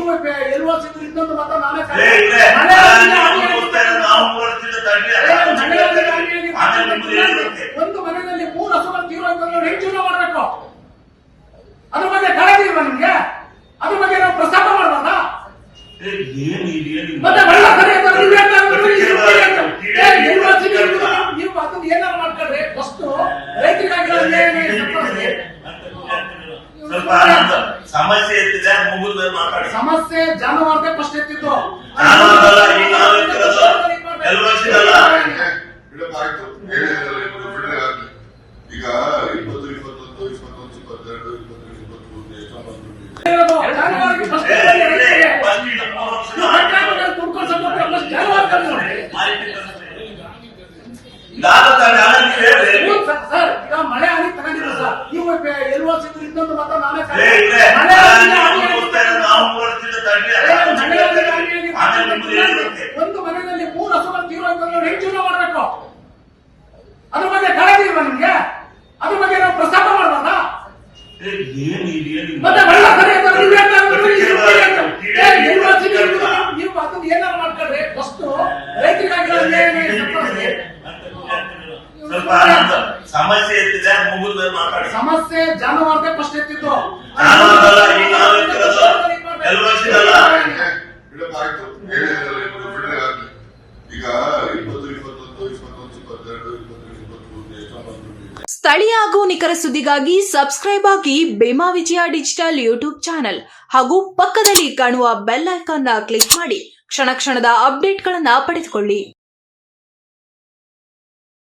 ನೀವು ಎಲ್ವರ್ಸಿದ್ರು ಇನ್ನೊಂದು ಮತ ನಾನೇ ಒಂದು ಮನೆಯಲ್ಲಿ 3 ಹಸುಗಳು ತೀವ್ರ ಹೆಂಗ್ ಜೀವನ ಮಾಡಬೇಕು? ಅದ್ರ ಬಗ್ಗೆ ಕಾಳಜಿ ಇಲ್ವಾ ನಿಮ್ಗೆ? ಅದ್ರ ಬಗ್ಗೆ ನಾವು ಪ್ರಸ್ತಾಪ ಮಾಡಬಾರ್ದ? ಮತ್ತೆ ನೀವು ಅದನ್ನ ಏನಾರು ಮಾಡ್ಕೊಂಡ್ರೆ ಫಸ್ಟ್ ರೈತರಿಗಾಗಿ ಸಮಸ್ಯೆ ಎತ್ತಿದೆ ಮುಗಿದ ಮಾತಾಡಿ. ಸಮಸ್ಯೆ ಜಾನುವಾರದೇ ಫಸ್ಟ್ ಎತ್ತಿದ್ದು. ಈಗ 20, 21, 21, 22, ಸರ್ ಈಗ ಮಳೆ ಹಾನಿ ತಗೊಂಡಿದ್ರು ಸರ್. ನೀವು ಎಲ್ವರ್ಸಿದ್ರು ಇನ್ನೊಂದು ಮತ ನಾನೇ ಒಂದು ಮನೆಯಲ್ಲಿ 3 ಹಸುಗಳು ತೀವ್ರ ಹೆಂಗ್ ಜೀವನ ಮಾಡಬೇಕು? ಅದ್ರ ಬಗ್ಗೆ ಕಾಳಜಿ ಇಲ್ವಾ ನಿಮ್ಗೆ? ಅದ್ರ ಬಗ್ಗೆ ನಾವು ಪ್ರಸ್ತಾಪ ಮಾಡಬಾರ್ದ? ಮತ್ತೆ ನೀವು ಅದನ್ನ ಏನಾರು ಮಾಡ್ಕೊಂಡ್ರೆ ಫಸ್ಟ್ ರೈತರಿಗಾಗಿ ಸಮಸ್ಯೆ ಎತ್ತಿದೆ ಮುಗಿದ ಮಾತಾಡಿ. ಸಮಸ್ಯೆ ಜಾನುವಾರದೇ ಫಸ್ಟ್ ಎತ್ತಿದ್ದು. ಈಗ 20, 21, 22, 23 ಸ್ಥಳೀಯ ಹಾಗೂ ನಿಖರ ಸುದ್ದಿಗಾಗಿ ಸಬ್ಸ್ಕ್ರೈಬ್ ಆಗಿ ಬೇಮಾ ವಿಜಯ ಡಿಜಿಟಲ್ ಯೂಟ್ಯೂಬ್ ಚಾನೆಲ್ ಹಾಗೂ ಪಕ್ಕದಲ್ಲಿ ಕಾಣುವ ಬೆಲ್ ಐಕಾನ್ ಕ್ಲಿಕ್ ಮಾಡಿ ಕ್ಷಣ ಕ್ಷಣದ ಅಪ್ಡೇಟ್ಗಳನ್ನು ಪಡೆದುಕೊಳ್ಳಿ.